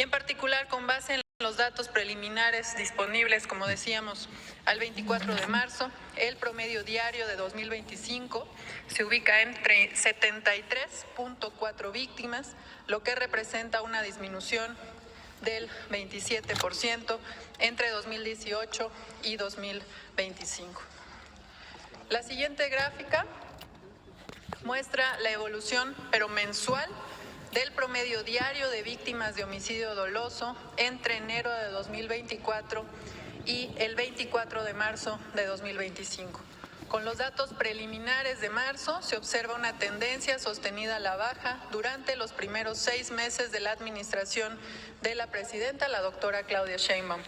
y en particular con base en los datos preliminares disponibles, como decíamos, al 24 de marzo, el promedio diario de 2025 se ubica entre 73.4 víctimas, lo que representa una disminución del 27% entre 2018 y 2025. La siguiente gráfica muestra la evolución, pero mensual, del promedio diario de víctimas de homicidio doloso entre enero de 2024 y el 24 de marzo de 2025. Con los datos preliminares de marzo se observa una tendencia sostenida a la baja durante los primeros 6 meses de la administración de la presidenta, la doctora Claudia Sheinbaum.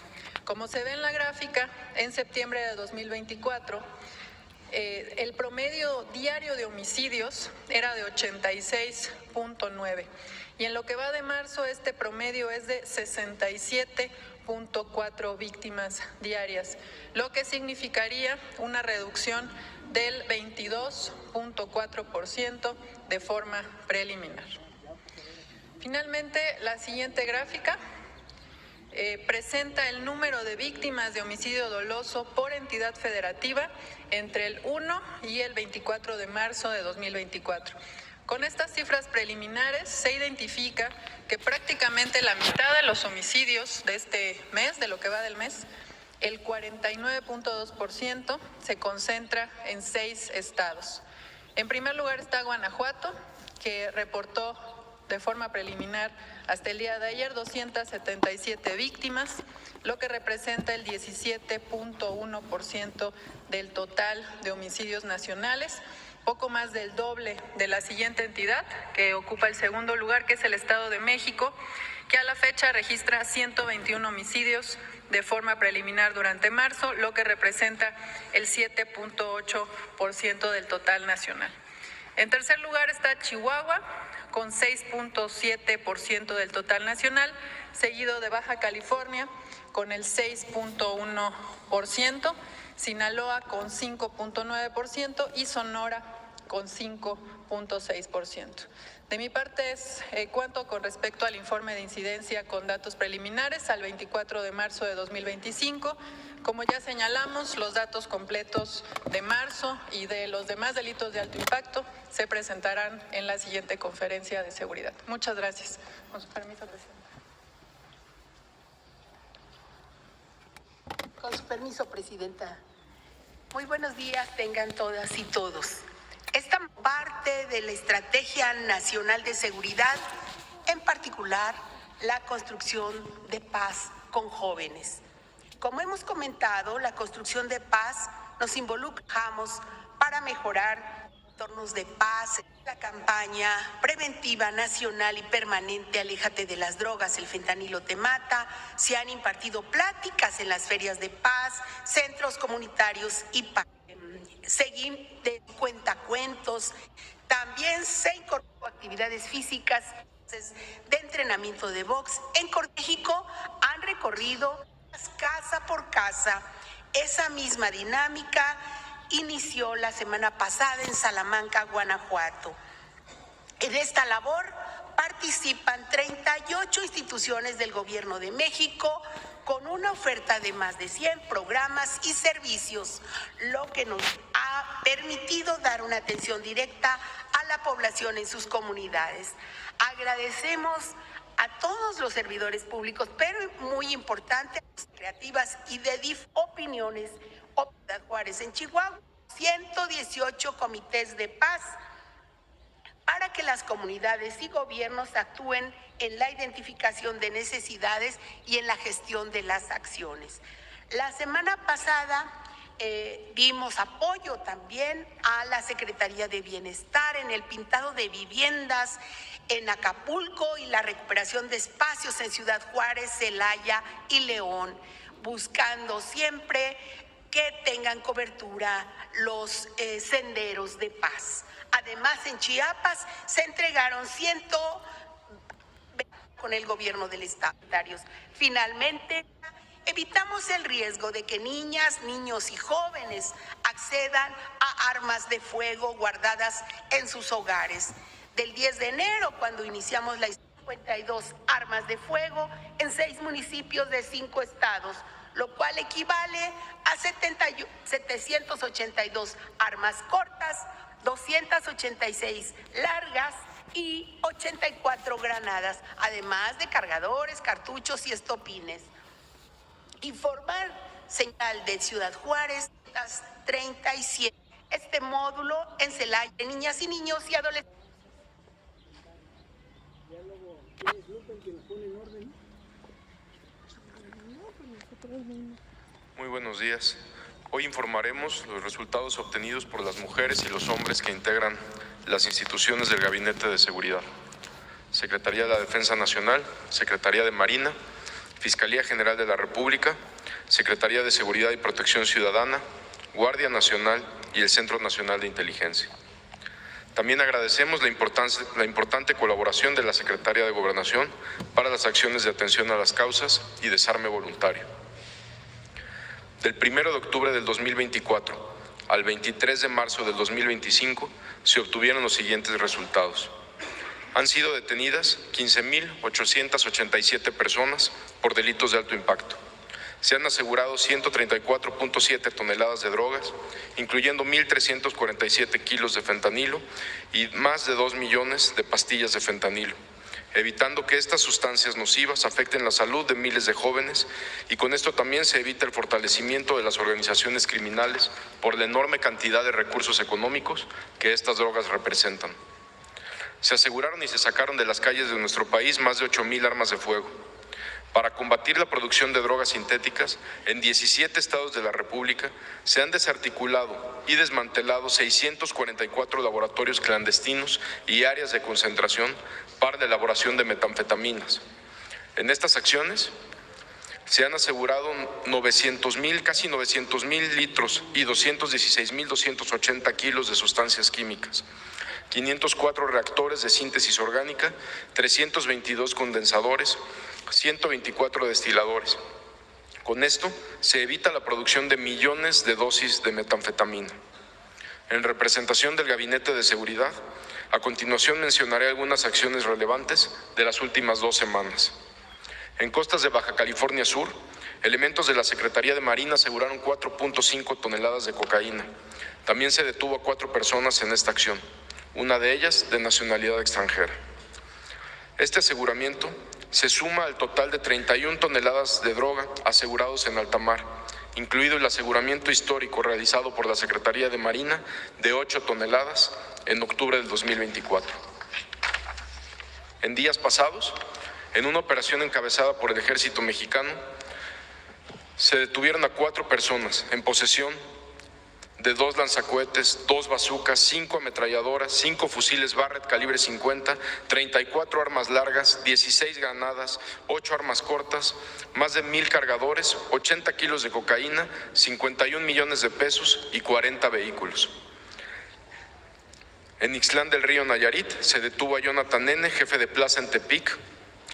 Como se ve en la gráfica, en septiembre de 2024, el promedio diario de homicidios era de 86.9 y en lo que va de marzo este promedio es de 67.4 víctimas diarias, lo que significaría una reducción del 22.4% de forma preliminar. Finalmente, la siguiente gráfica presenta el número de víctimas de homicidio doloso por entidad federativa entre el 1 y el 24 de marzo de 2024. Con estas cifras preliminares se identifica que prácticamente la mitad de los homicidios de este mes, de lo que va del mes, el 49.2% se concentra en 6 estados. En primer lugar está Guanajuato, que reportó de forma preliminar hasta el día de ayer 277 víctimas, lo que representa el 17.1% del total de homicidios nacionales, poco más del doble de la siguiente entidad, que ocupa el segundo lugar, que es el Estado de México, que a la fecha registra 121 homicidios de forma preliminar durante marzo, lo que representa el 7.8% del total nacional. En tercer lugar está Chihuahua, con 6.7% del total nacional, seguido de Baja California, con el 6.1%, Sinaloa con 5.9% y Sonora con 5.6%. De mi parte es cuanto con respecto al informe de incidencia con datos preliminares al 24 de marzo de 2025. Como ya señalamos, los datos completos de marzo y de los demás delitos de alto impacto se presentarán en la siguiente conferencia de seguridad. Muchas gracias. Con su permiso, presidenta. Con su permiso, presidenta. Muy buenos días tengan todas y todos. Esta parte de la Estrategia Nacional de Seguridad, en particular la construcción de paz con jóvenes. Como hemos comentado, la construcción de paz nos involucramos para mejorar entornos de paz. La campaña preventiva nacional y permanente Aléjate de las drogas, el fentanilo te mata. Se han impartido pláticas en las ferias de paz, centros comunitarios y paz. Seguir de cuentacuentos. También se incorporó actividades físicas de entrenamiento de box. En México han recorrido casa por casa. Esa misma dinámica inició la semana pasada en Salamanca, Guanajuato. En esta labor participan 38 instituciones del Gobierno de México con una oferta de más de 100 programas y servicios, lo que nos ha permitido dar una atención directa a la población en sus comunidades. Agradecemos a todos los servidores públicos, pero muy importante, creativas y de opiniones, Juárez en Chihuahua, 118 comités de paz para que las comunidades y gobiernos actúen en la identificación de necesidades y en la gestión de las acciones. La semana pasada dimos apoyo también a la Secretaría de Bienestar en el pintado de viviendas en Acapulco y la recuperación de espacios en Ciudad Juárez, Celaya y León, buscando siempre que tengan cobertura los senderos de paz. Además, en Chiapas se entregaron 120 con el gobierno del estado. Finalmente, evitamos el riesgo de que niñas, niños y jóvenes accedan a armas de fuego guardadas en sus hogares. Del 10 de enero, cuando iniciamos la historia, 52 armas de fuego en 6 municipios de 5 estados, lo cual equivale a 782 armas cortas, 286 largas y 84 granadas, además de cargadores, cartuchos y estopines. Informar señal de Ciudad Juárez, 37. Este módulo en Celaya, de niñas y niños y adolescentes. Muy buenos días. Hoy informaremos los resultados obtenidos por las mujeres y los hombres que integran las instituciones del Gabinete de Seguridad: Secretaría de la Defensa Nacional, Secretaría de Marina, Fiscalía General de la República, Secretaría de Seguridad y Protección Ciudadana, Guardia Nacional y el Centro Nacional de Inteligencia. También agradecemos la importante colaboración de la Secretaría de Gobernación para las acciones de atención a las causas y desarme voluntario. Del 1 de octubre del 2024 al 23 de marzo del 2025 se obtuvieron los siguientes resultados. Han sido detenidas 15.887 personas por delitos de alto impacto. Se han asegurado 134.7 toneladas de drogas, incluyendo 1.347 kilos de fentanilo y más de 2 millones de pastillas de fentanilo, evitando que estas sustancias nocivas afecten la salud de miles de jóvenes, y con esto también se evita el fortalecimiento de las organizaciones criminales por la enorme cantidad de recursos económicos que estas drogas representan. Se aseguraron y se sacaron de las calles de nuestro país más de 8,000 armas de fuego. Para combatir la producción de drogas sintéticas, en 17 estados de la República se han desarticulado y desmantelado 644 laboratorios clandestinos y áreas de concentración para la elaboración de metanfetaminas. En estas acciones se han asegurado casi 900,000 litros y 216,280 kilos de sustancias químicas, 504 reactores de síntesis orgánica, 322 condensadores, 124 destiladores. Con esto se evita la producción de millones de dosis de metanfetamina. En representación del Gabinete de Seguridad, a continuación mencionaré algunas acciones relevantes de las últimas 2 semanas. En costas de Baja California Sur, elementos de la Secretaría de Marina aseguraron 4.5 toneladas de cocaína. También se detuvo a 4 personas en esta acción, una de ellas de nacionalidad extranjera. Este aseguramiento se suma al total de 31 toneladas de droga asegurados en alta mar, incluido el aseguramiento histórico realizado por la Secretaría de Marina de 8 toneladas en octubre del 2024. En días pasados, en una operación encabezada por el Ejército Mexicano, se detuvieron a 4 personas en posesión de 2 lanzacohetes, 2 bazucas, 5 ametralladoras, 5 fusiles Barrett calibre 50, 34 armas largas, 16 granadas, 8 armas cortas, más de 1,000 cargadores, 80 kilos de cocaína, 51 millones de pesos y 40 vehículos. En Ixtlán del Río, Nayarit, se detuvo a Jonathan N., jefe de plaza en Tepic,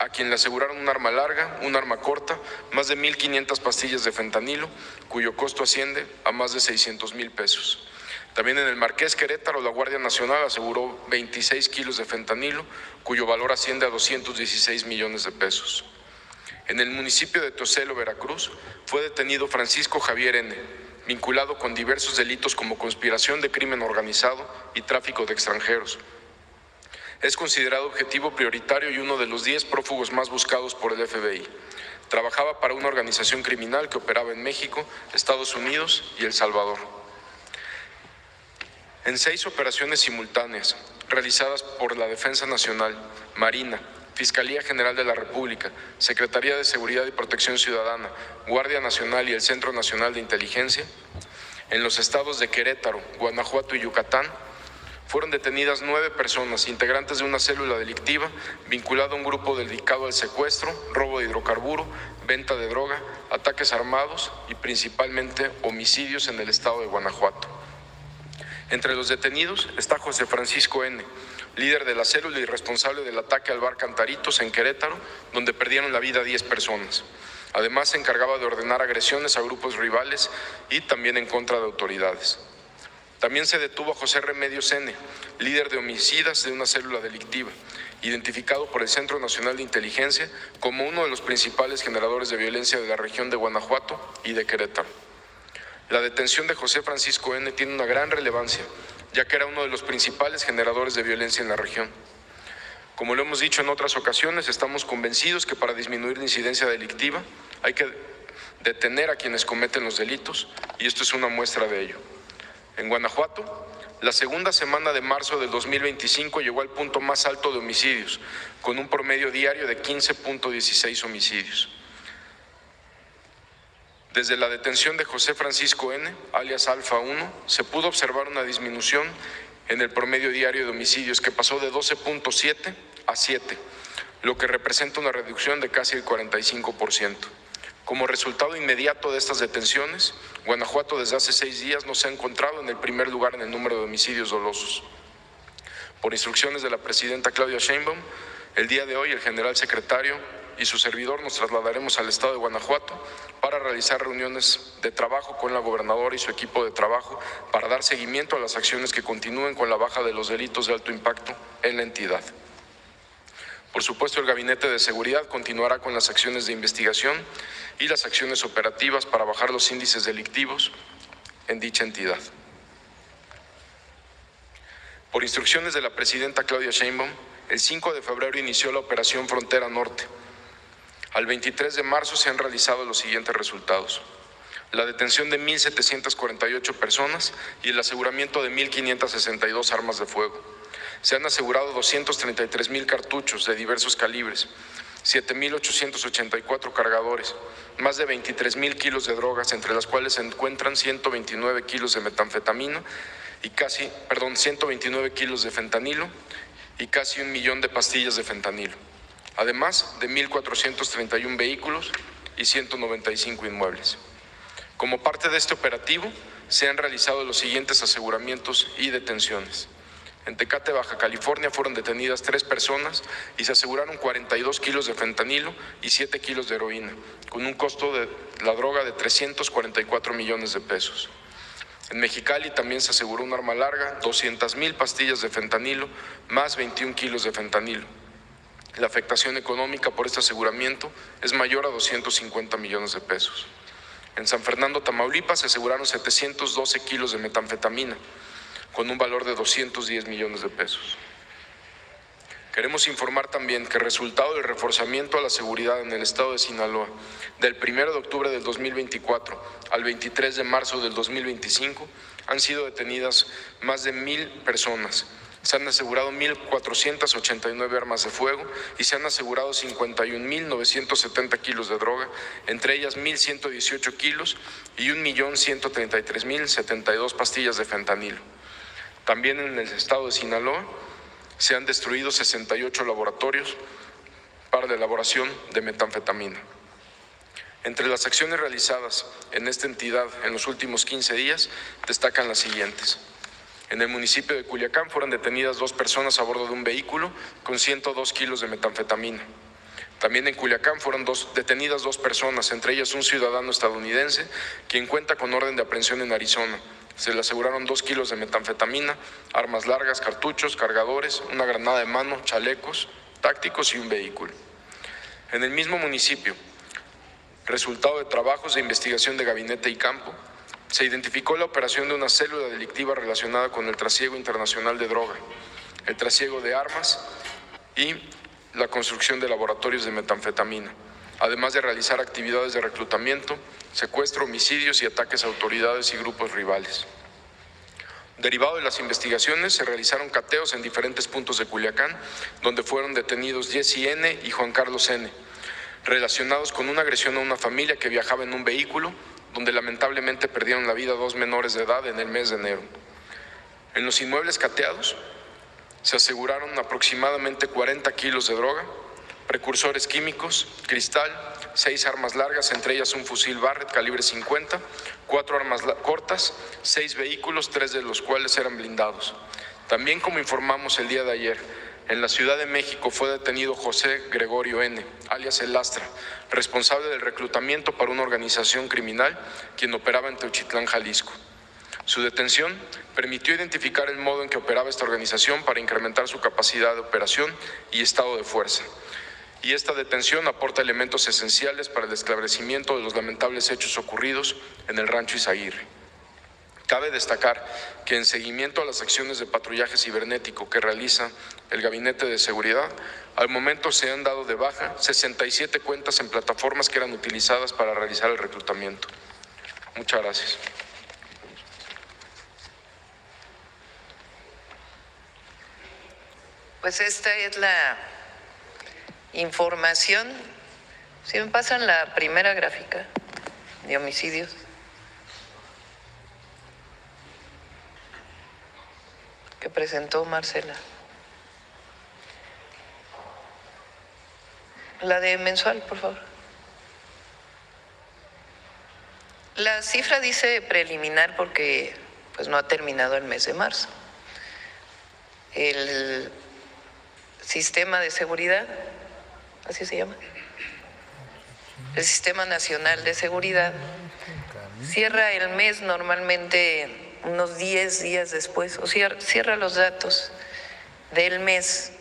a quien le aseguraron un arma larga, un arma corta, más de 1,500 pastillas de fentanilo, cuyo costo asciende a más de 600,000 pesos. También en el Marqués, Querétaro, la Guardia Nacional aseguró 26 kilos de fentanilo, cuyo valor asciende a 216 millones de pesos. En el municipio de Teocelo, Veracruz, fue detenido Francisco Javier N., vinculado con diversos delitos como conspiración de crimen organizado y tráfico de extranjeros. Es considerado objetivo prioritario y uno de los 10 prófugos más buscados por el FBI. Trabajaba para una organización criminal que operaba en México, Estados Unidos y El Salvador. En 6 operaciones simultáneas realizadas por la Defensa Nacional, Marina, Fiscalía General de la República, Secretaría de Seguridad y Protección Ciudadana, Guardia Nacional y el Centro Nacional de Inteligencia, en los estados de Querétaro, Guanajuato y Yucatán, fueron detenidas 9 personas, integrantes de una célula delictiva vinculada a un grupo dedicado al secuestro, robo de hidrocarburo, venta de droga, ataques armados y principalmente homicidios en el estado de Guanajuato. Entre los detenidos está José Francisco N., líder de la célula y responsable del ataque al bar Cantaritos en Querétaro, donde perdieron la vida 10 personas. Además, se encargaba de ordenar agresiones a grupos rivales y también en contra de autoridades. También se detuvo a José Remedios N., líder de homicidas de una célula delictiva, identificado por el Centro Nacional de Inteligencia como uno de los principales generadores de violencia de la región de Guanajuato y de Querétaro. La detención de José Francisco N. tiene una gran relevancia, ya que era uno de los principales generadores de violencia en la región. Como lo hemos dicho en otras ocasiones, estamos convencidos que para disminuir la incidencia delictiva hay que detener a quienes cometen los delitos, y esto es una muestra de ello. En Guanajuato, la segunda semana de marzo del 2025 llegó al punto más alto de homicidios, con un promedio diario de 15.16 homicidios. Desde la detención de José Francisco N., alias Alfa 1, se pudo observar una disminución en el promedio diario de homicidios que pasó de 12.7 a 7, lo que representa una reducción de casi el 45%. Como resultado inmediato de estas detenciones, Guanajuato desde hace 6 días no se ha encontrado en el primer lugar en el número de homicidios dolosos. Por instrucciones de la presidenta Claudia Sheinbaum, el día de hoy el general secretario y su servidor nos trasladaremos al estado de Guanajuato para realizar reuniones de trabajo con la gobernadora y su equipo de trabajo para dar seguimiento a las acciones que continúen con la baja de los delitos de alto impacto en la entidad. Por supuesto, el Gabinete de Seguridad continuará con las acciones de investigación y las acciones operativas para bajar los índices delictivos en dicha entidad. Por instrucciones de la presidenta Claudia Sheinbaum, el 5 de febrero inició la Operación Frontera Norte. Al 23 de marzo se han realizado los siguientes resultados: la detención de 1.748 personas y el aseguramiento de 1.562 armas de fuego. Se han asegurado 233,000 cartuchos de diversos calibres, 7.884 cargadores, más de 23,000 kilos de drogas, entre las cuales se encuentran 129 kilos de metanfetamina y 129 kilos de fentanilo y casi 1 millón de pastillas de fentanilo, además de 1.431 vehículos y 195 inmuebles. Como parte de este operativo, se han realizado los siguientes aseguramientos y detenciones. En Tecate, Baja California, fueron detenidas 3 personas y se aseguraron 42 kilos de fentanilo y 7 kilos de heroína, con un costo de la droga de 344 millones de pesos. En Mexicali también se aseguró un arma larga, 200,000 pastillas de fentanilo, más 21 kilos de fentanilo. La afectación económica por este aseguramiento es mayor a 250 millones de pesos. En San Fernando, Tamaulipas, se aseguraron 712 kilos de metanfetamina, con un valor de 210 millones de pesos. Queremos informar también que resultado del reforzamiento a la seguridad en el estado de Sinaloa, del 1 de octubre del 2024 al 23 de marzo del 2025, han sido detenidas más de 1,000 personas. Se han asegurado 1.489 armas de fuego y se han asegurado 51,970 kilos de droga, entre ellas 1.118 kilos y 1.133.072 pastillas de fentanilo. También en el estado de Sinaloa se han destruido 68 laboratorios para la elaboración de metanfetamina. Entre las acciones realizadas en esta entidad en los últimos 15 días destacan las siguientes. En el municipio de Culiacán fueron detenidas 2 personas a bordo de un vehículo con 102 kilos de metanfetamina. También en Culiacán fueron detenidas 2 personas, entre ellas un ciudadano estadounidense, quien cuenta con orden de aprehensión en Arizona. Se le aseguraron 2 kilos de metanfetamina, armas largas, cartuchos, cargadores, una granada de mano, chalecos tácticos y un vehículo. En el mismo municipio, resultado de trabajos de investigación de gabinete y campo, se identificó la operación de una célula delictiva relacionada con el trasiego internacional de droga, el trasiego de armas y la construcción de laboratorios de metanfetamina, además de realizar actividades de reclutamiento, secuestro, homicidios y ataques a autoridades y grupos rivales. Derivado de las investigaciones, se realizaron cateos en diferentes puntos de Culiacán, donde fueron detenidos Jesse N. y Juan Carlos N., relacionados con una agresión a una familia que viajaba en un vehículo, donde lamentablemente perdieron la vida 2 menores de edad en el mes de enero. En los inmuebles cateados se aseguraron aproximadamente 40 kilos de droga, precursores químicos, cristal, 6 armas largas, entre ellas un fusil Barrett calibre 50, 4 armas cortas, 6 vehículos, 3 de los cuales eran blindados. También, como informamos el día de ayer, en la Ciudad de México fue detenido José Gregorio N., alias El Astra, responsable del reclutamiento para una organización criminal, quien operaba en Teuchitlán, Jalisco. Su detención permitió identificar el modo en que operaba esta organización para incrementar su capacidad de operación y estado de fuerza. Y esta detención aporta elementos esenciales para el esclarecimiento de los lamentables hechos ocurridos en el rancho Izaguirre. Cabe destacar que en seguimiento a las acciones de patrullaje cibernético que realiza el Gabinete de Seguridad, al momento se han dado de baja 67 cuentas en plataformas que eran utilizadas para realizar el reclutamiento. Muchas gracias. Pues esta es la información. Si me pasan la primera gráfica de homicidios. Que presentó Marcela. La de mensual, por favor. La cifra dice preliminar porque pues no ha terminado el mes de marzo. El sistema de seguridad, así se llama, el Sistema Nacional de Seguridad, cierra el mes normalmente unos 10 días después, o cierra los datos del mes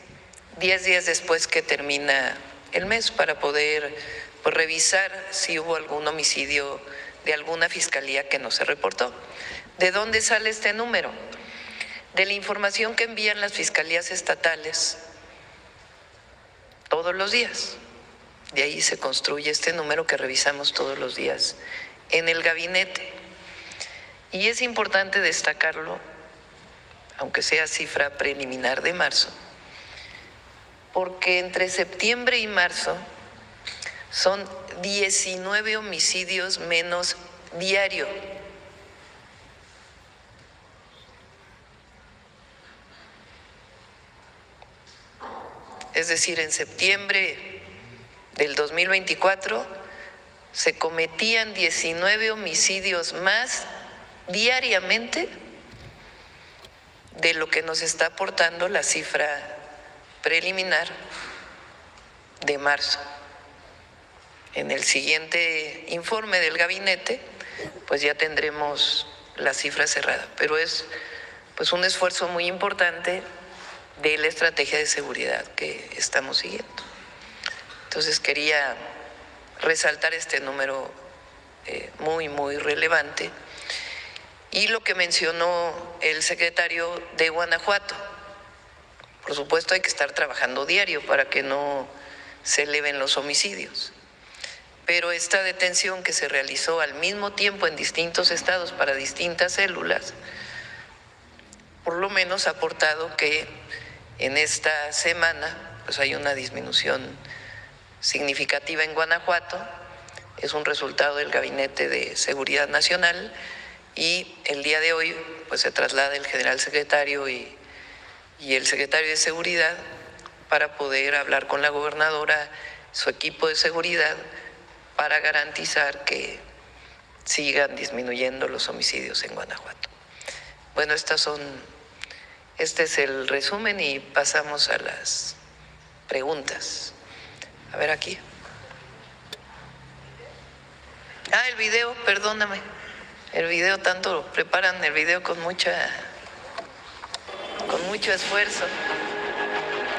10 días después que termina el mes para poder revisar si hubo algún homicidio de alguna fiscalía que no se reportó. ¿De dónde sale este número? De la información que envían las fiscalías estatales todos los días. De ahí se construye este número que revisamos todos los días en el gabinete. Y es importante destacarlo, aunque sea cifra preliminar de marzo, porque entre septiembre y marzo son 19 homicidios menos diario. Es decir, en septiembre del 2024 se cometían 19 homicidios más diariamente de lo que nos está aportando la cifra preliminar de marzo. En el siguiente informe del gabinete, pues ya tendremos la cifra cerrada, pero es pues un esfuerzo muy importante de la estrategia de seguridad que estamos siguiendo. Entonces quería resaltar este número muy relevante. Y lo que mencionó el secretario de Guanajuato, por supuesto hay que estar trabajando diario para que no se eleven los homicidios, pero esta detención que se realizó al mismo tiempo en distintos estados para distintas células, por lo menos ha aportado que en esta semana pues hay una disminución significativa en Guanajuato. Es un resultado del Gabinete de Seguridad Nacional. Y el día de hoy pues se traslada el general secretario y el secretario de Seguridad para poder hablar con la gobernadora, su equipo de seguridad, para garantizar que sigan disminuyendo los homicidios en Guanajuato. Bueno, este es el resumen y pasamos a las preguntas. A ver aquí. El video, perdóname. El video, tanto preparan el video con mucho esfuerzo,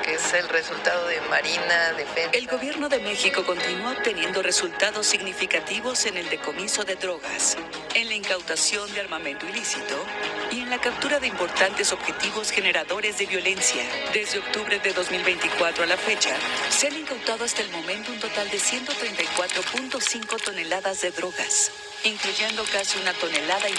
que es el resultado de Marina Defensa. El gobierno de México continúa obteniendo resultados significativos en el decomiso de drogas, en la incautación de armamento ilícito y en la captura de importantes objetivos generadores de violencia. Desde octubre de 2024 a la fecha, se han incautado hasta el momento un total de 134.5 toneladas de drogas, incluyendo casi 1,5 toneladas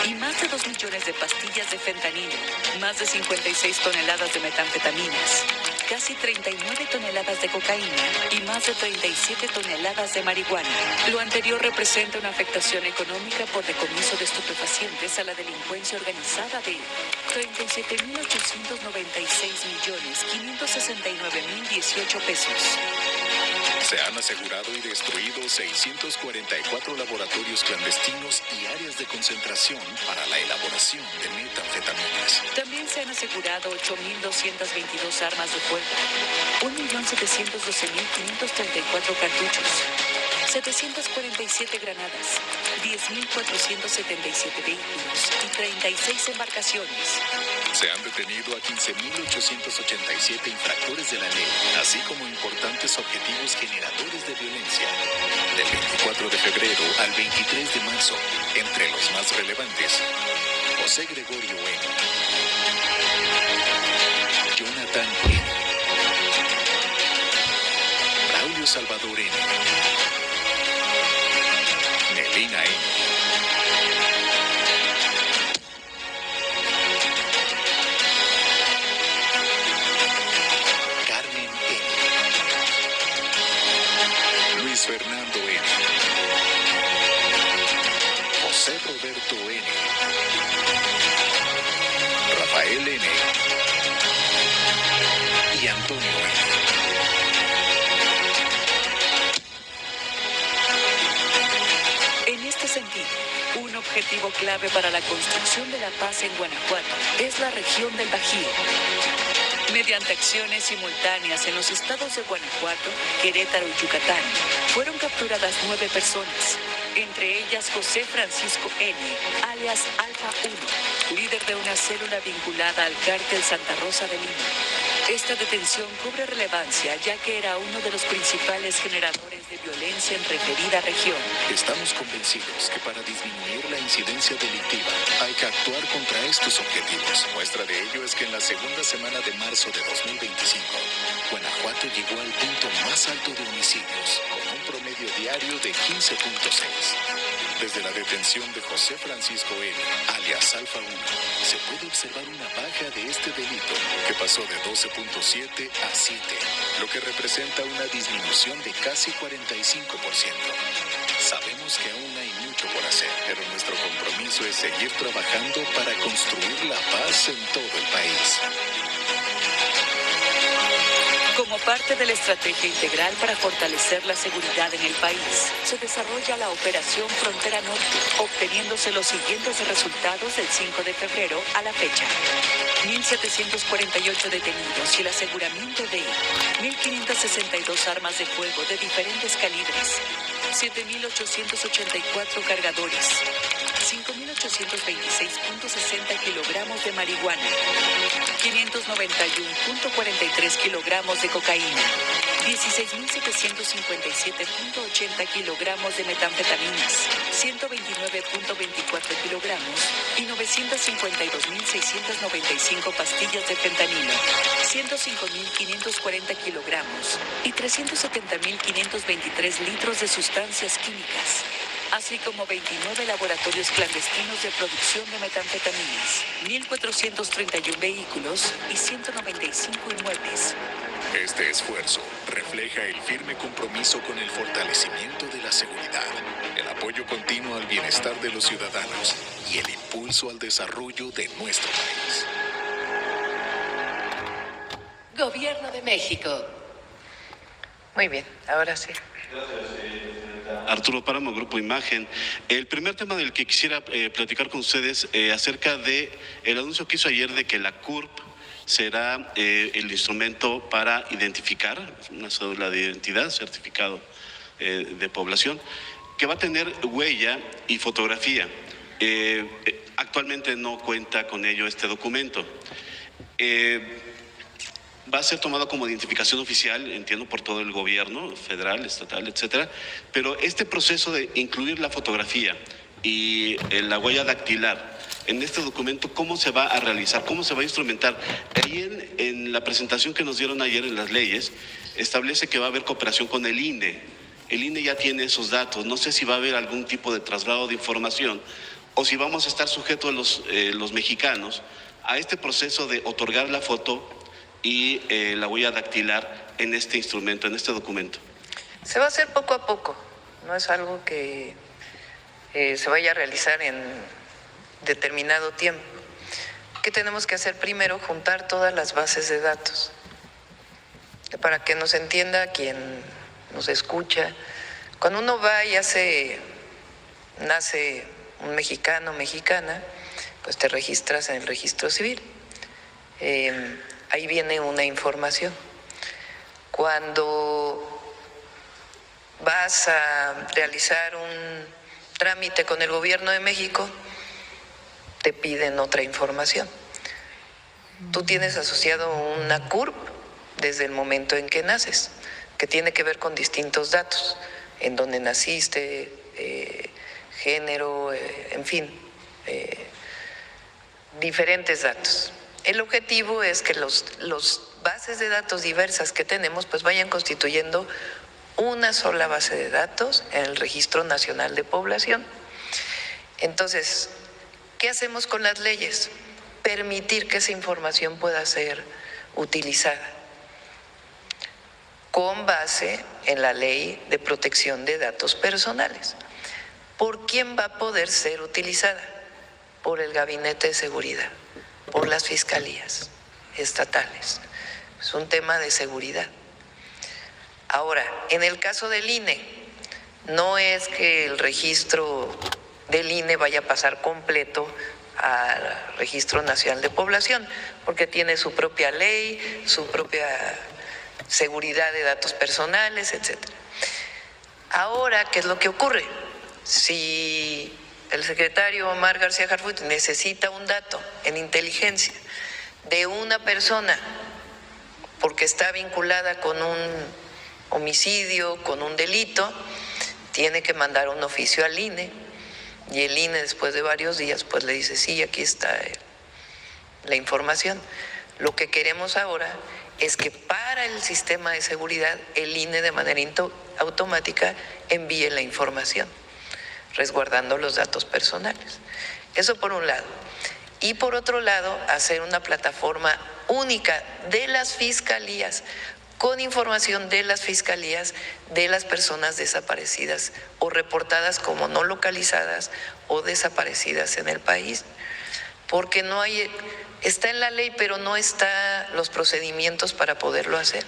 y más de 2 millones de pastillas de fentanilo, más de 56 toneladas de metanfetaminas, casi 39 toneladas de cocaína y más de 37 toneladas de marihuana. Lo anterior representa una afectación económica por decomiso de estupefacientes a la delincuencia organizada de 37.896.569.018 pesos. Se han asegurado y destruido 644 laboratorios clandestinos y áreas de concentración para la elaboración de metanfetaminas. También se han asegurado 8.222 armas de fuego, 1.712.534 cartuchos, 747 granadas, 10.477 vehículos y 36 embarcaciones. Se han detenido a 15.887 infractores de la ley, así como importantes objetivos generadores de violencia. Del 24 de febrero al 23 de marzo, entre los más relevantes, José Gregorio N., Jonathan N., Braulio Salvador N., Melina N., Carmen N., Luis Fernando N., José Roberto N., Rafael N. y Antonio N. En este sentido, un objetivo clave para la construcción de la paz en Guanajuato es la región del Bajío. Mediante acciones simultáneas en los estados de Guanajuato, Querétaro y Yucatán, fueron capturadas 9 personas, entre ellas José Francisco N., alias Alfa 1, líder de una célula vinculada al cártel Santa Rosa de Lima. Esta detención cubre relevancia ya que era uno de los principales generadores de violencia en referida región. Estamos convencidos que para disminuir la incidencia delictiva hay que actuar contra estos objetivos. Muestra de ello es que en la segunda semana de marzo de 2025, Guanajuato llegó al punto más alto de homicidios, con un promedio diario de 15.6. Desde la detención de José Francisco N., alias Alfa 1, se puede observar una baja de este delito que pasó de 12.7 a 7, lo que representa una disminución de casi 45%. Sabemos que aún hay mucho por hacer, pero nuestro compromiso es seguir trabajando para construir la paz en todo el país. Como parte de la estrategia integral para fortalecer la seguridad en el país, se desarrolla la Operación Frontera Norte, obteniéndose los siguientes resultados del 5 de febrero a la fecha. 1.748 detenidos y el aseguramiento de 1.562 armas de fuego de diferentes calibres, 7.884 cargadores, 5.826.60 kilogramos de marihuana, 591.43 kilogramos de cocaína, 16.757.80 kilogramos de metanfetaminas, 129.24 kilogramos y 952.695 pastillas de fentanilo, 105.540 kilogramos y 370.523 litros de sustancias químicas, así como 29 laboratorios clandestinos de producción de metanfetaminas, 1.431 vehículos y 195 inmuebles. Este esfuerzo refleja el firme compromiso con el fortalecimiento de la seguridad, el apoyo continuo al bienestar de los ciudadanos y el impulso al desarrollo de nuestro país. Gobierno de México. Muy bien, ahora sí. Arturo Páramo, Grupo Imagen. El primer tema del que quisiera platicar con ustedes acerca de el anuncio que hizo ayer de que la CURP será el instrumento para identificar una cédula de identidad, certificado de población, que va a tener huella y fotografía. Actualmente no cuenta con ello este documento. Va a ser tomado como identificación oficial, entiendo, por todo el gobierno federal, estatal, etcétera, pero este proceso de incluir la fotografía y la huella dactilar en este documento, ¿cómo se va a realizar? ¿Cómo se va a instrumentar? Ahí en la presentación que nos dieron ayer en las leyes, establece que va a haber cooperación con el INE. El INE ya tiene esos datos. No sé si va a haber algún tipo de traslado de información o si vamos a estar sujetos los mexicanos a este proceso de otorgar la foto y la huella dactilar en este instrumento, en este documento. Se va a hacer poco a poco, no es algo que se vaya a realizar en determinado tiempo. ¿Qué tenemos que hacer primero? Juntar todas las bases de datos. Para que nos entienda quien nos escucha, cuando uno va y nace un mexicano o mexicana, pues te registras en el registro civil. Ahí viene una información. Cuando vas a realizar un trámite con el gobierno de México, te piden otra información. Tú tienes asociado una CURP desde el momento en que naces, que tiene que ver con distintos datos, en donde naciste, género, en fin, diferentes datos. El objetivo es que los bases de datos diversas que tenemos pues vayan constituyendo una sola base de datos en el Registro Nacional de Población. Entonces, ¿qué hacemos con las leyes? Permitir que esa información pueda ser utilizada con base en la Ley de Protección de Datos Personales. ¿Por quién va a poder ser utilizada? Por el Gabinete de Seguridad, por las fiscalías estatales. Es un tema de seguridad. Ahora, en el caso del INE, no es que el registro del INE vaya a pasar completo al Registro Nacional de Población, porque tiene su propia ley, su propia seguridad de datos personales, etcétera. Ahora, ¿qué es lo que ocurre? Si el secretario Omar García Harfuch necesita un dato en inteligencia de una persona porque está vinculada con un homicidio, con un delito, tiene que mandar un oficio al INE, y el INE después de varios días pues le dice, sí, aquí está la información. Lo que queremos ahora es que para el sistema de seguridad el INE de manera automática envíe la información, resguardando los datos personales. Eso por un lado. Y por otro lado, hacer una plataforma única de las fiscalías, con información de las fiscalías de las personas desaparecidas o reportadas como no localizadas o desaparecidas en el país. Porque no hay, está en la ley, pero no están los procedimientos para poderlo hacer.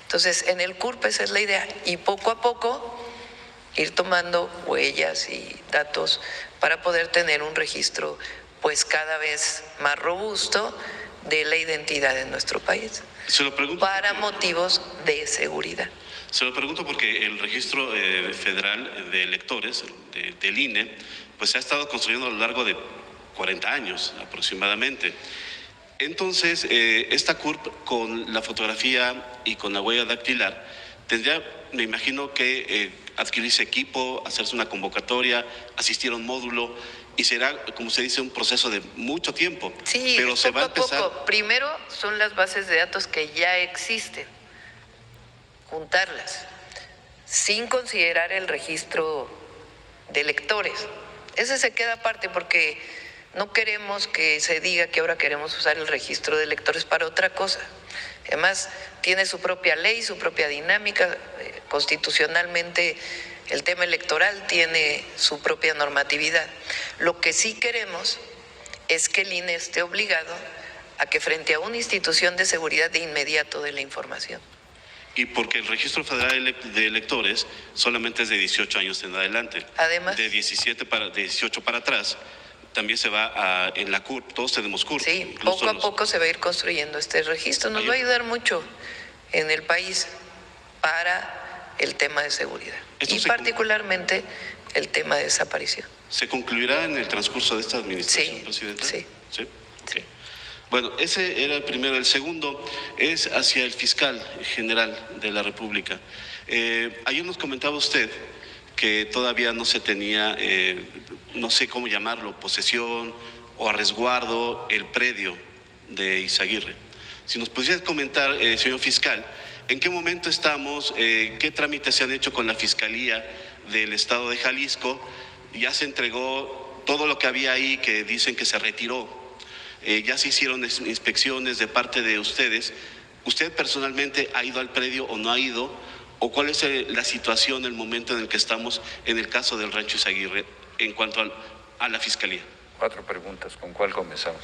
Entonces, en el CURP esa es la idea, y poco a poco ir tomando huellas y datos para poder tener un registro pues cada vez más robusto de la identidad en nuestro país. Se lo pregunto para motivos de seguridad. Se lo pregunto porque el registro federal de electores del INE pues se ha estado construyendo a lo largo de 40 años aproximadamente. Entonces, esta CURP con la fotografía y con la huella dactilar tendría, me imagino, que adquirirse equipo, hacerse una convocatoria, asistir a un módulo, y será, como se dice, un proceso de mucho tiempo. Sí, pero se va a empezar. Poco. Primero son las bases de datos que ya existen, juntarlas, sin considerar el registro de electores. Ese se queda aparte porque no queremos que se diga que ahora queremos usar el registro de electores para otra cosa. Además, tiene su propia ley, su propia dinámica. Constitucionalmente, el tema electoral tiene su propia normatividad. Lo que sí queremos es que el INE esté obligado a que frente a una institución de seguridad de inmediato dé la información. Y porque el registro federal de electores solamente es de 18 años en adelante. Además, de 18 para atrás, también se va en la CURP, todos tenemos CURP. Sí, poco a poco se va a ir construyendo este registro. Nos va a ayudar mucho en el país para el tema de seguridad y particularmente el tema de desaparición. ¿Se concluirá en el transcurso de esta administración, presidenta? Sí. ¿Sí? Okay. Bueno, ese era el primero. El segundo es hacia el fiscal general de la República. Ayer nos comentaba usted que todavía no se tenía, no sé cómo llamarlo, posesión o a resguardo el predio de Izaguirre. Si nos pudiera comentar, señor fiscal, ¿en qué momento estamos? ¿Qué trámites se han hecho con la Fiscalía del Estado de Jalisco? Ya se entregó todo lo que había ahí, que dicen que se retiró. Ya se hicieron inspecciones de parte de ustedes. ¿Usted personalmente ha ido al predio o no ha ido? ¿O cuál es la situación, el momento en el que estamos en el caso del Rancho Izaguirre en cuanto a la Fiscalía? 4 preguntas. ¿Con cuál comenzamos?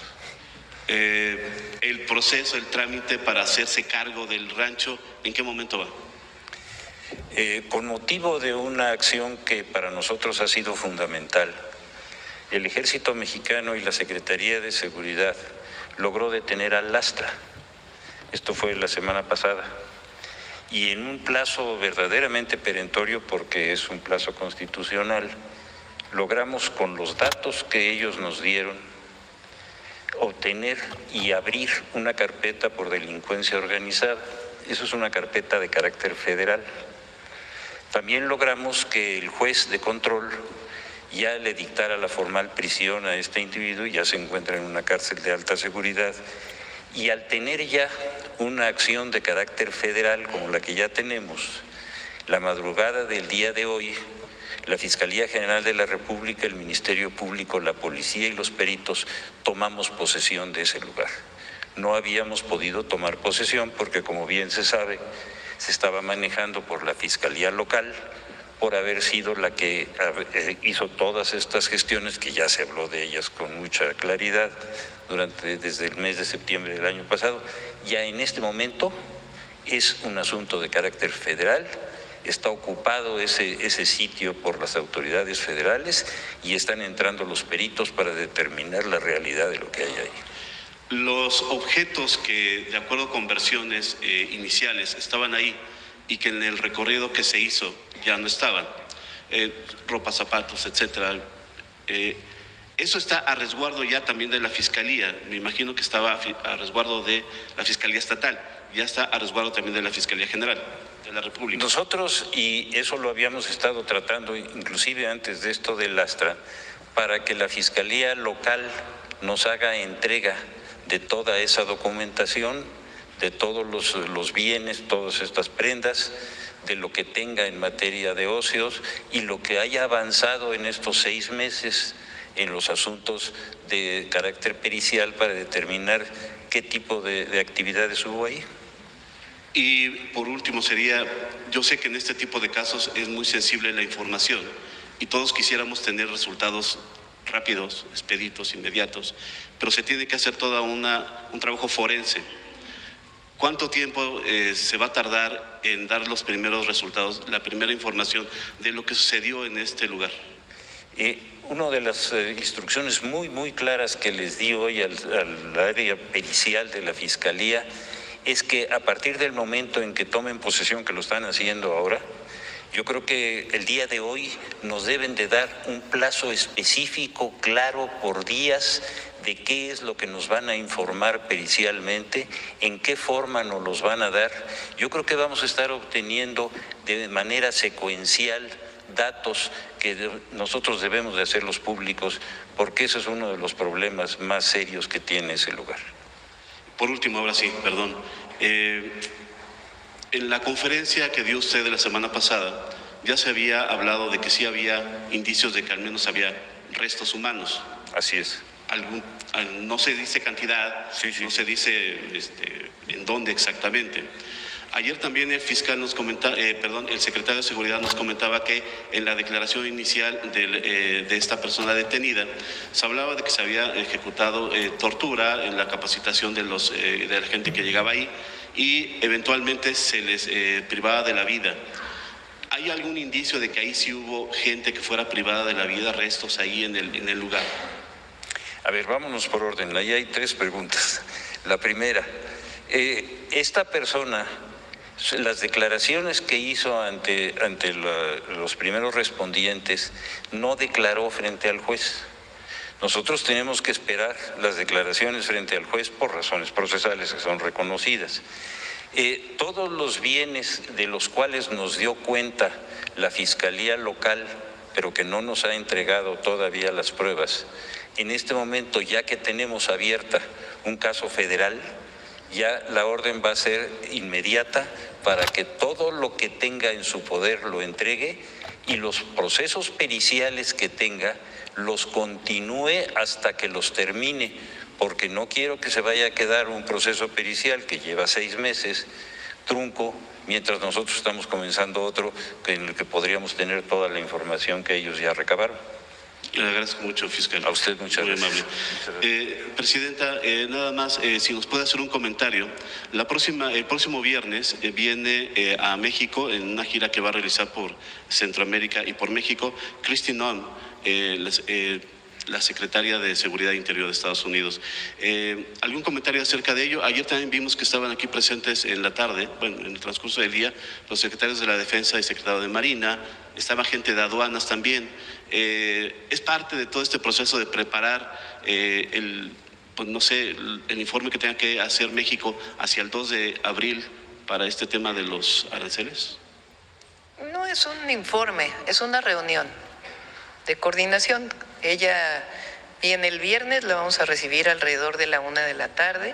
El proceso, el trámite para hacerse cargo del rancho, ¿en qué momento va? Con motivo de una acción que para nosotros ha sido fundamental, el Ejército Mexicano y la Secretaría de Seguridad logró detener al Lastra. Esto fue la semana pasada. y en un plazo verdaderamente perentorio, porque es un plazo constitucional, logramos con los datos que ellos nos dieron obtener y abrir una carpeta por delincuencia organizada. Eso es una carpeta de carácter federal. También logramos que el juez de control ya le dictara la formal prisión a este individuo, ya se encuentra en una cárcel de alta seguridad, y al tener ya una acción de carácter federal como la que ya tenemos, la madrugada del día de hoy, la Fiscalía General de la República, el Ministerio Público, la Policía y los peritos tomamos posesión de ese lugar. No habíamos podido tomar posesión porque, como bien se sabe, se estaba manejando por la Fiscalía Local, por haber sido la que hizo todas estas gestiones, que ya se habló de ellas con mucha claridad desde el mes de septiembre del año pasado. Ya en este momento es un asunto de carácter federal, está ocupado ese sitio por las autoridades federales y están entrando los peritos para determinar la realidad de lo que hay ahí. Los objetos que, de acuerdo con versiones iniciales, estaban ahí y que en el recorrido que se hizo ya no estaban, ropa, zapatos, etcétera. Eso está a resguardo ya también de la Fiscalía. Me imagino que estaba a resguardo de la Fiscalía Estatal, ya está a resguardo también de la Fiscalía General de la República. Nosotros, y eso lo habíamos estado tratando inclusive antes de esto del Astra, para que la Fiscalía Local nos haga entrega de toda esa documentación, de todos los bienes, todas estas prendas, de lo que tenga en materia de ocios y lo que haya avanzado en estos 6 meses en los asuntos de carácter pericial para determinar qué tipo de actividades hubo ahí. Y por último sería, yo sé que en este tipo de casos es muy sensible la información y todos quisiéramos tener resultados rápidos, expeditos, inmediatos, pero se tiene que hacer todo un trabajo forense. ¿Cuánto tiempo se va a tardar en dar los primeros resultados, la primera información de lo que sucedió en este lugar? Una de las instrucciones muy claras que les di hoy al área pericial de la Fiscalía es que a partir del momento en que tomen posesión, que lo están haciendo ahora, yo creo que el día de hoy nos deben de dar un plazo específico, claro, por días, de qué es lo que nos van a informar pericialmente, en qué forma nos los van a dar. Yo creo que vamos a estar obteniendo de manera secuencial datos que nosotros debemos de hacerlos públicos, porque ese es uno de los problemas más serios que tiene ese lugar. Por último, ahora sí, perdón. En la conferencia que dio usted la semana pasada, ya se había hablado de que sí había indicios de que al menos había restos humanos. Así es. No se dice cantidad, sí. No se dice en dónde exactamente. Ayer también el fiscal el secretario de Seguridad nos comentaba que en la declaración inicial de esta persona detenida se hablaba de que se había ejecutado tortura en la capacitación de la gente que llegaba ahí y eventualmente se les privaba de la vida. ¿Hay algún indicio de que ahí sí hubo gente que fuera privada de la vida, restos ahí en el lugar? A ver, vámonos por orden. Ahí hay 3 preguntas. La primera, esta persona, las declaraciones que hizo ante los primeros respondientes, no declaró frente al juez. Nosotros tenemos que esperar las declaraciones frente al juez por razones procesales que son reconocidas. Todos los bienes de los cuales nos dio cuenta la Fiscalía Local, pero que no nos ha entregado todavía las pruebas, en este momento, ya que tenemos abierta un caso federal, ya la orden va a ser inmediata para que todo lo que tenga en su poder lo entregue y los procesos periciales que tenga los continúe hasta que los termine, porque no quiero que se vaya a quedar un proceso pericial que lleva 6 meses, trunco, mientras nosotros estamos comenzando otro en el que podríamos tener toda la información que ellos ya recabaron. Le agradezco mucho, fiscal. A usted muchas gracias. Muy amable. Presidenta, nada más, si nos puede hacer un comentario. El próximo viernes viene a México en una gira que va a realizar por Centroamérica y por México, Kristi Noem, la secretaria de Seguridad Interior de Estados Unidos. ¿Algún comentario acerca de ello? Ayer también vimos que estaban aquí presentes en la tarde, bueno, en el transcurso del día, los secretarios de la Defensa y secretario de Marina, estaba gente de aduanas también. Es parte de todo este proceso de preparar pues no sé, el informe que tenga que hacer México hacia el 2 de abril para este tema de los aranceles. No es un informe, es una reunión de coordinación. Ella viene el viernes, la vamos a recibir alrededor de la 1 de la tarde.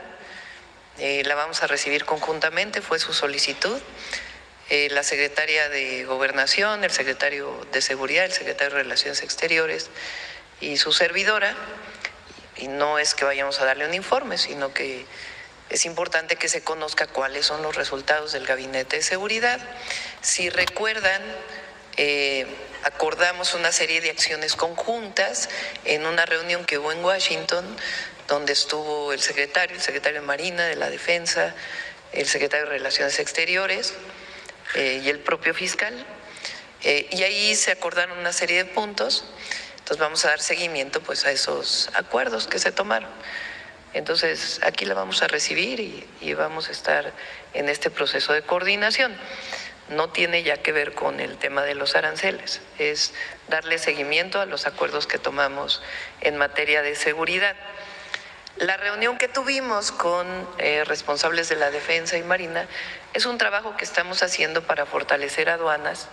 La vamos a recibir conjuntamente, fue su solicitud. La secretaria de Gobernación, el secretario de Seguridad, el secretario de Relaciones Exteriores y su servidora. Y no es que vayamos a darle un informe, sino que es importante que se conozca cuáles son los resultados del Gabinete de Seguridad. Si recuerdan, acordamos una serie de acciones conjuntas en una reunión que hubo en Washington, donde estuvo el secretario de Marina, de la Defensa, el secretario de Relaciones Exteriores y el propio fiscal. Y ahí se acordaron una serie de puntos. Entonces vamos a dar seguimiento pues a esos acuerdos que se tomaron. Entonces aquí la vamos a recibir y vamos a estar en este proceso de coordinación. No tiene ya que ver con el tema de los aranceles, es darle seguimiento a los acuerdos que tomamos en materia de seguridad. La reunión que tuvimos con responsables de la Defensa y Marina es un trabajo que estamos haciendo para fortalecer aduanas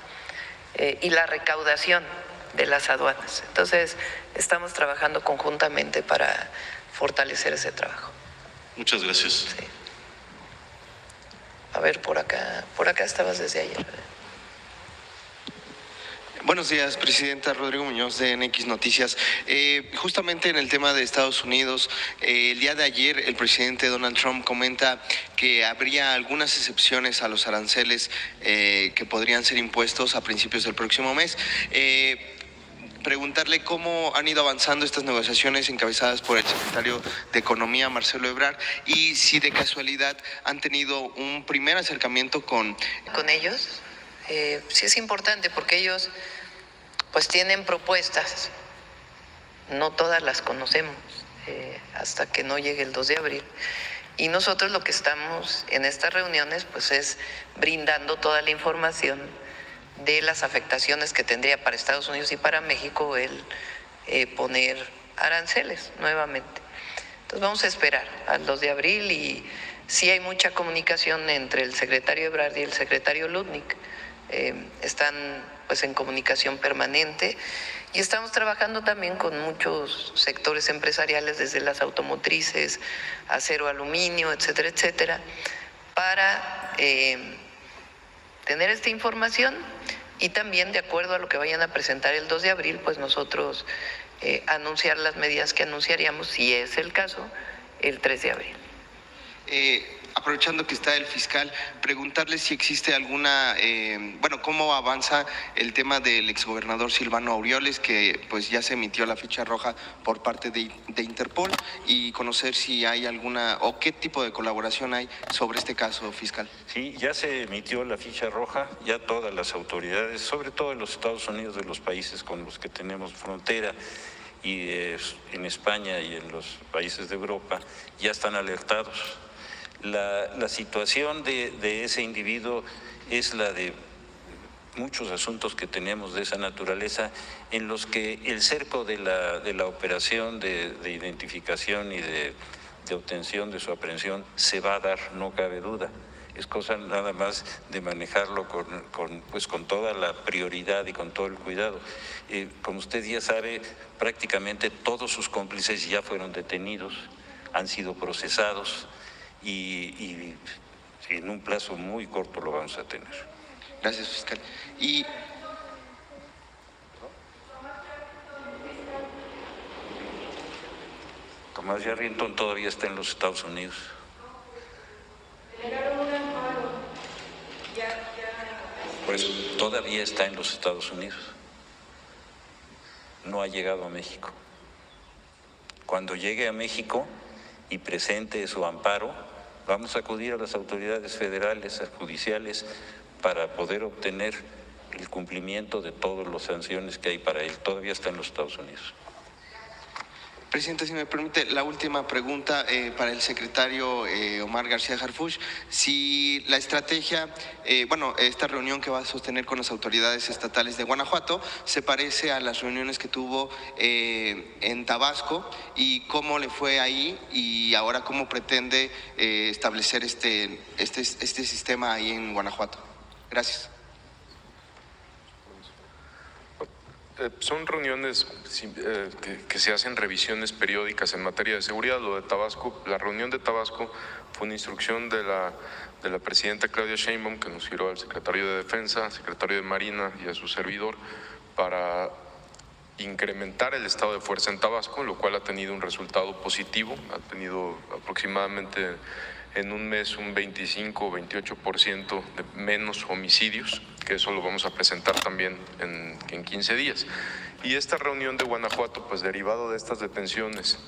y la recaudación de las aduanas. Entonces, estamos trabajando conjuntamente para fortalecer ese trabajo. Muchas gracias. Sí. A ver, por acá estabas desde ayer. Buenos días, Presidenta. Rodrigo Muñoz de NX Noticias. Justamente en el tema de Estados Unidos, el día de ayer el presidente Donald Trump comenta que habría algunas excepciones a los aranceles que podrían ser impuestos a principios del próximo mes. Preguntarle cómo han ido avanzando estas negociaciones encabezadas por el secretario de Economía, Marcelo Ebrard, y si de casualidad han tenido un primer acercamiento con ellos. Sí es importante porque ellos pues tienen propuestas, no todas las conocemos hasta que no llegue el 2 de abril. Y nosotros lo que estamos en estas reuniones pues es brindando toda la información de las afectaciones que tendría para Estados Unidos y para México el poner aranceles nuevamente. Entonces vamos a esperar al 2 de abril y sí hay mucha comunicación entre el secretario Ebrard y el secretario Lutnick. Están pues en comunicación permanente y estamos trabajando también con muchos sectores empresariales, desde las automotrices, acero, aluminio, etcétera, etcétera, para tener esta información y también, de acuerdo a lo que vayan a presentar el 2 de abril, pues nosotros anunciar las medidas que anunciaríamos, si es el caso, el 3 de abril. Aprovechando que está el fiscal, preguntarle si existe alguna, cómo avanza el tema del exgobernador Silvano Aureoles, que pues ya se emitió la ficha roja por parte de Interpol, y conocer si hay alguna o qué tipo de colaboración hay sobre este caso, fiscal. Sí, ya se emitió la ficha roja, ya todas las autoridades, sobre todo en los Estados Unidos, de los países con los que tenemos frontera, y en España y en los países de Europa, ya están alertados. La situación de ese individuo es la de muchos asuntos que tenemos de esa naturaleza, en los que el cerco de la operación de identificación y de obtención de su aprehensión se va a dar, no cabe duda. Es cosa nada más de manejarlo con toda la prioridad y con todo el cuidado. Como usted ya sabe, prácticamente todos sus cómplices ya fueron detenidos, han sido procesados, y en un plazo muy corto lo vamos a tener. Gracias, fiscal. Y Tomás Yarrington todavía está en los Estados Unidos. Pues todavía está en los Estados Unidos. No ha llegado a México. Cuando llegue a México y presente su amparo, vamos a acudir a las autoridades federales, judiciales, para poder obtener el cumplimiento de todas las sanciones que hay para él. Todavía está en los Estados Unidos. Presidente, si me permite, la última pregunta para el secretario Omar García Harfuch. Si la estrategia, esta reunión que va a sostener con las autoridades estatales de Guanajuato se parece a las reuniones que tuvo en Tabasco, y cómo le fue ahí, y ahora cómo pretende establecer este sistema ahí en Guanajuato. Gracias. Son reuniones que se hacen revisiones periódicas en materia de seguridad. Lo de Tabasco, la reunión de Tabasco fue una instrucción de la presidenta Claudia Sheinbaum, que nos giró al secretario de Defensa, al secretario de Marina y a su servidor para incrementar el estado de fuerza en Tabasco, lo cual ha tenido un resultado positivo. Ha tenido aproximadamente en un mes un 25 o 28% de menos homicidios, que eso lo vamos a presentar también en 15 días. Y esta reunión de Guanajuato, pues derivado de estas detenciones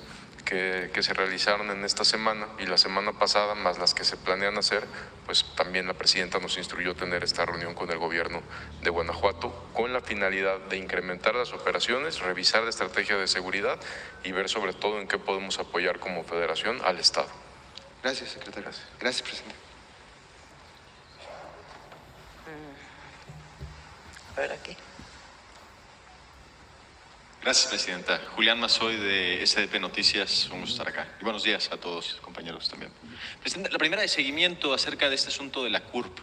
que se realizaron en esta semana y la semana pasada, más las que se planean hacer, pues también la presidenta nos instruyó tener esta reunión con el gobierno de Guanajuato con la finalidad de incrementar las operaciones, revisar la estrategia de seguridad y ver sobre todo en qué podemos apoyar como federación al Estado. Gracias, secretario. Gracias, presidente. A ver aquí. Gracias, presidenta. Julián Mazoy, de SDP Noticias, un gusto estar acá. Y buenos días a todos, compañeros también. Presidenta, la primera de seguimiento acerca de este asunto de la CURP.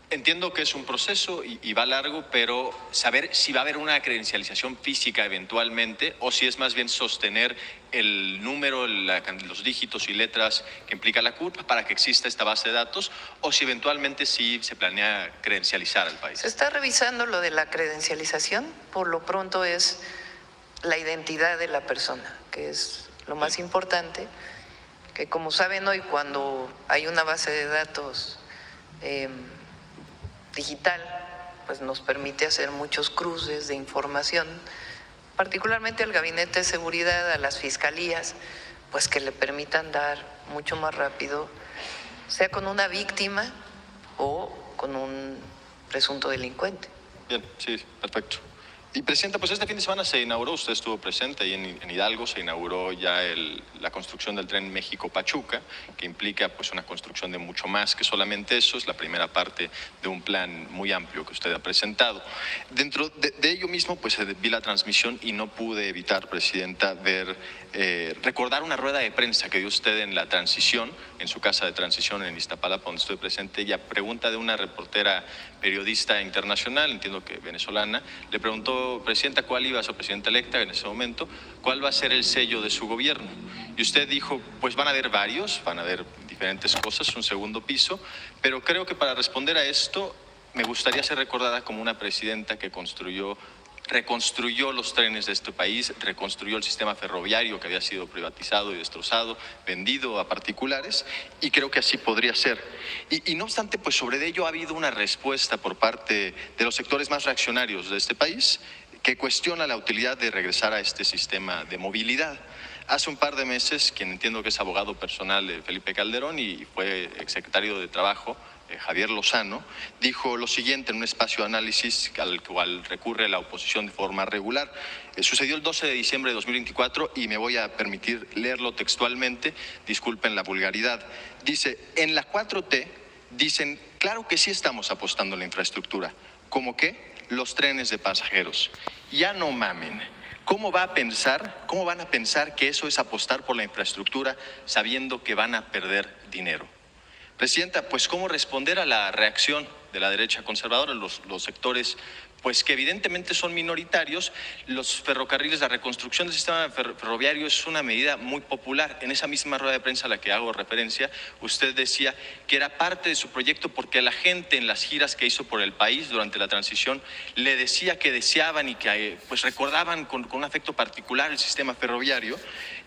Entiendo que es un proceso y va largo, pero saber si va a haber una credencialización física eventualmente o si es más bien sostener el número, los dígitos y letras que implica la CURP para que exista esta base de datos, o si eventualmente sí se planea credencializar al país. Se está revisando lo de la credencialización. Por lo pronto es la identidad de la persona, que es lo más importante, que como saben hoy, cuando hay una base de datos digital, pues nos permite hacer muchos cruces de información, particularmente al Gabinete de Seguridad, a las fiscalías, pues que le permitan dar mucho más rápido, sea con una víctima o con un presunto delincuente. Bien, sí, perfecto. Y presidenta, pues este fin de semana se inauguró, usted estuvo presente ahí en Hidalgo, se inauguró ya la construcción del tren México-Pachuca, que implica pues una construcción de mucho más que solamente eso. Es la primera parte de un plan muy amplio que usted ha presentado. Dentro de ello mismo, pues vi la transmisión y no pude evitar, presidenta, recordar una rueda de prensa que dio usted en la transición, en su casa de transición en Iztapalapa, donde estoy presente, y a pregunta de una reportera periodista internacional, entiendo que venezolana, le preguntó, presidenta, presidenta electa en ese momento, ¿cuál va a ser el sello de su gobierno? Y usted dijo, pues van a haber varios, van a haber diferentes cosas, un segundo piso, pero creo que para responder a esto me gustaría ser recordada como una presidenta que reconstruyó los trenes de este país, reconstruyó el sistema ferroviario que había sido privatizado y destrozado, vendido a particulares, y creo que así podría ser. Y no obstante, pues sobre ello ha habido una respuesta por parte de los sectores más reaccionarios de este país que cuestiona la utilidad de regresar a este sistema de movilidad. Hace un par de meses, quien entiendo que es abogado personal de Felipe Calderón y fue exsecretario de Trabajo, Javier Lozano, dijo lo siguiente en un espacio de análisis al cual recurre la oposición de forma regular. Sucedió el 12 de diciembre de 2024 y me voy a permitir leerlo textualmente, disculpen la vulgaridad. Dice, en la 4T dicen, claro que sí estamos apostando en la infraestructura. ¿Cómo qué? Los trenes de pasajeros. Ya no mamen. ¿Cómo van a pensar que eso es apostar por la infraestructura sabiendo que van a perder dinero? Presidenta, pues ¿cómo responder a la reacción de la derecha conservadora, los sectores pues que evidentemente son minoritarios? Los ferrocarriles, la reconstrucción del sistema ferroviario es una medida muy popular. En esa misma rueda de prensa a la que hago referencia, usted decía que era parte de su proyecto porque la gente en las giras que hizo por el país durante la transición le decía que deseaban y que pues recordaban con un afecto particular el sistema ferroviario,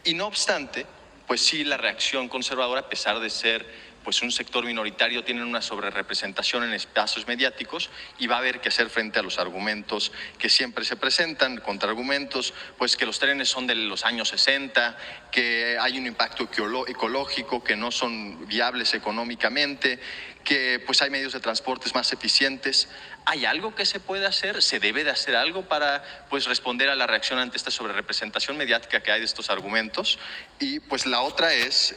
y no obstante, pues sí, la reacción conservadora, a pesar de ser pues un sector minoritario tienen una sobrerepresentación en espacios mediáticos y va a haber que hacer frente a los argumentos que siempre se presentan, contraargumentos, pues que los trenes son de los años 60, que hay un impacto ecológico, que no son viables económicamente, que pues hay medios de transportes más eficientes. ¿Hay algo que se puede hacer? ¿Se debe de hacer algo para pues responder a la reacción ante esta sobrerepresentación mediática que hay de estos argumentos? Y pues la otra es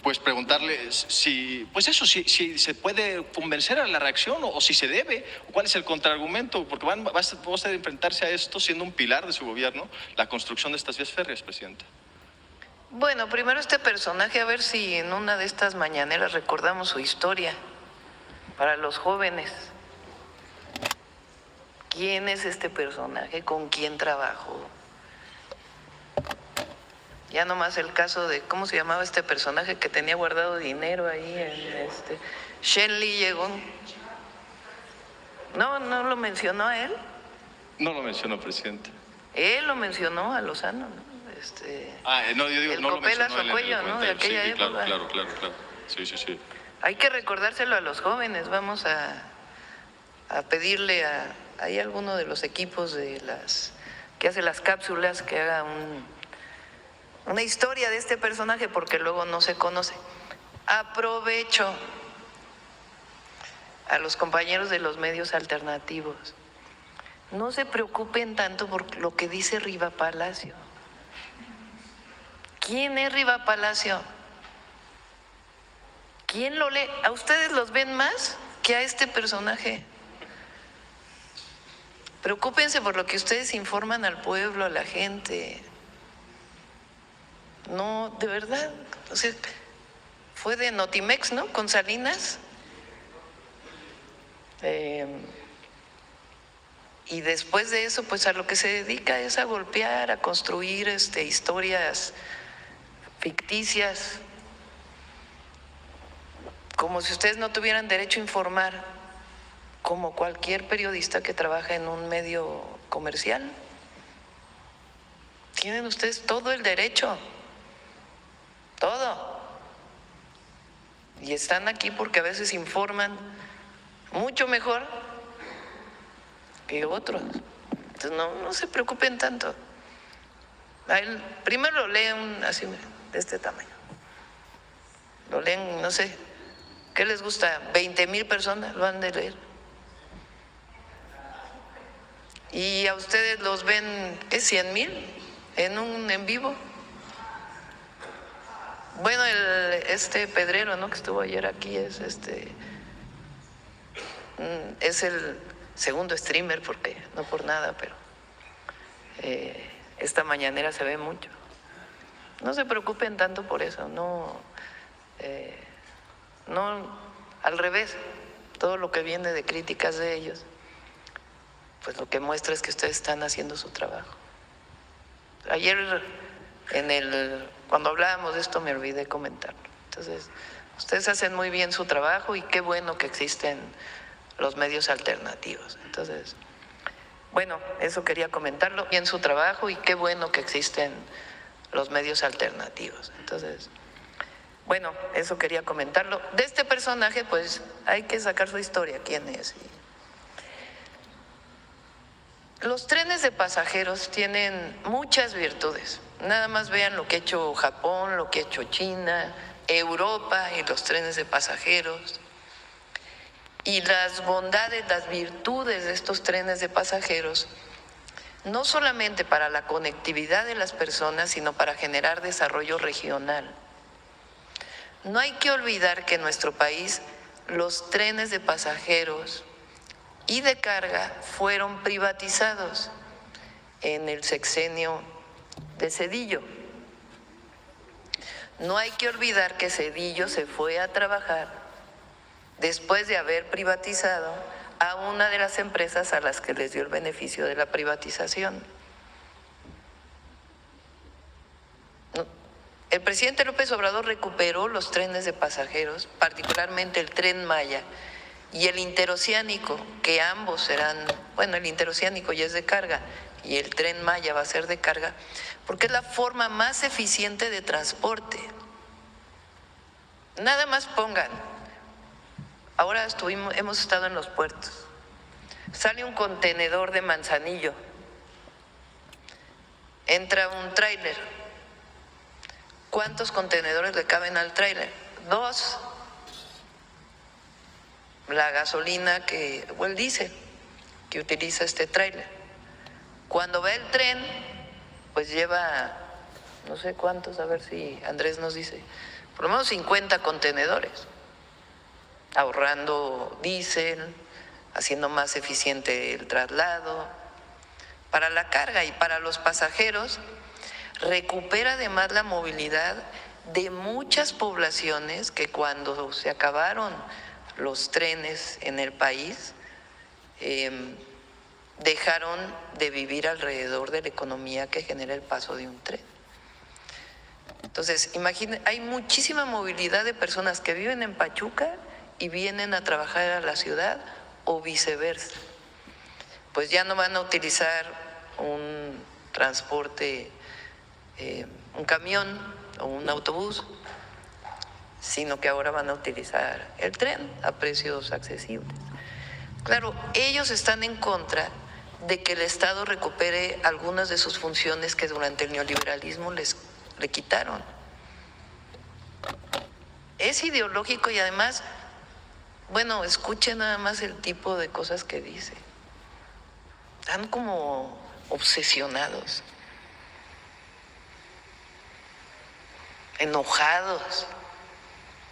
pues preguntarle si se puede convencer a la reacción o si se debe, o cuál es el contraargumento, porque va a enfrentarse a esto siendo un pilar de su gobierno, la construcción de estas vías férreas, presidenta. Bueno, primero este personaje, a ver si en una de estas mañaneras recordamos su historia para los jóvenes. ¿Quién es este personaje? ¿Con quién trabajó? Ya nomás el caso de, ¿cómo se llamaba este personaje que tenía guardado dinero ahí en Shenli llegó? ¿No lo mencionó a él? No lo mencionó, presidente. Él lo mencionó a Lozano, ¿no? No, yo digo, el no lo mencionó Copela Socuello, ¿no? De aquella época. Claro. Sí. Hay que recordárselo a los jóvenes. Vamos a pedirle a alguno de los equipos que hace las cápsulas que haga una historia de este personaje, porque luego no se conoce. Aprovecho a los compañeros de los medios alternativos. No se preocupen tanto por lo que dice Riva Palacio. ¿Quién es Riva Palacio? ¿Quién lo lee? ¿A ustedes los ven más que a este personaje? Preocúpense por lo que ustedes informan al pueblo, a la gente. No, de verdad. O sea, fue de Notimex, ¿no? Con Salinas. Y después de eso, pues a lo que se dedica es a golpear, a construir historias ficticias, como si ustedes no tuvieran derecho a informar, como cualquier periodista que trabaja en un medio comercial. Tienen ustedes todo el derecho, todo. Y están aquí porque a veces informan mucho mejor que otros. Entonces no se preocupen tanto. Primero lo leen así, de este tamaño. Lo leen, no sé, ¿qué les gusta? 20,000 personas lo han de leer. Y a ustedes los ven, ¿qué? 100,000 en vivo. Bueno, Pedrero, ¿no? Que estuvo ayer aquí, es el segundo streamer, porque no por nada, pero esta mañanera se ve mucho. No se preocupen tanto por eso, no, al revés, todo lo que viene de críticas de ellos, pues lo que muestra es que ustedes están haciendo su trabajo. Ayer cuando hablábamos de esto me olvidé comentarlo. Entonces, ustedes hacen muy bien su trabajo y qué bueno que existen los medios alternativos. Entonces, bueno, eso quería comentarlo. Bien su trabajo y qué bueno que existen los medios alternativos. Entonces, bueno, eso quería comentarlo. De este personaje, pues, hay que sacar su historia, quién es. Los trenes de pasajeros tienen muchas virtudes. Nada más vean lo que ha hecho Japón, lo que ha hecho China, Europa y los trenes de pasajeros. Y las bondades, las virtudes de estos trenes de pasajeros, no solamente para la conectividad de las personas, sino para generar desarrollo regional. No hay que olvidar que en nuestro país los trenes de pasajeros y de carga fueron privatizados en el sexenio de Zedillo. No hay que olvidar que Zedillo se fue a trabajar después de haber privatizado a una de las empresas a las que les dio el beneficio de la privatización. El presidente López Obrador recuperó los trenes de pasajeros, particularmente el Tren Maya y el interoceánico, que ambos serán, bueno, el interoceánico ya es de carga y el Tren Maya va a ser de carga, porque es la forma más eficiente de transporte. Nada más pongan, ahora hemos estado en los puertos, sale un contenedor de Manzanillo, entra un tráiler. ¿Cuántos contenedores le caben al tráiler? 2. La gasolina o el diésel que utiliza este tráiler. Cuando va el tren, pues lleva, no sé cuántos, a ver si Andrés nos dice, por lo menos 50 contenedores, ahorrando diésel, haciendo más eficiente el traslado. Para la carga y para los pasajeros, recupera además la movilidad de muchas poblaciones que cuando se acabaron los trenes en el país, dejaron de vivir alrededor de la economía que genera el paso de un tren. Entonces, imaginen, hay muchísima movilidad de personas que viven en Pachuca y vienen a trabajar a la ciudad o viceversa. Pues ya no van a utilizar un transporte, un camión o un autobús, sino que ahora van a utilizar el tren a precios accesibles. Claro, ellos están en contra de que el Estado recupere algunas de sus funciones que durante el neoliberalismo le quitaron. Es ideológico y además, bueno, escuchen nada más el tipo de cosas que dice. Están como obsesionados, enojados.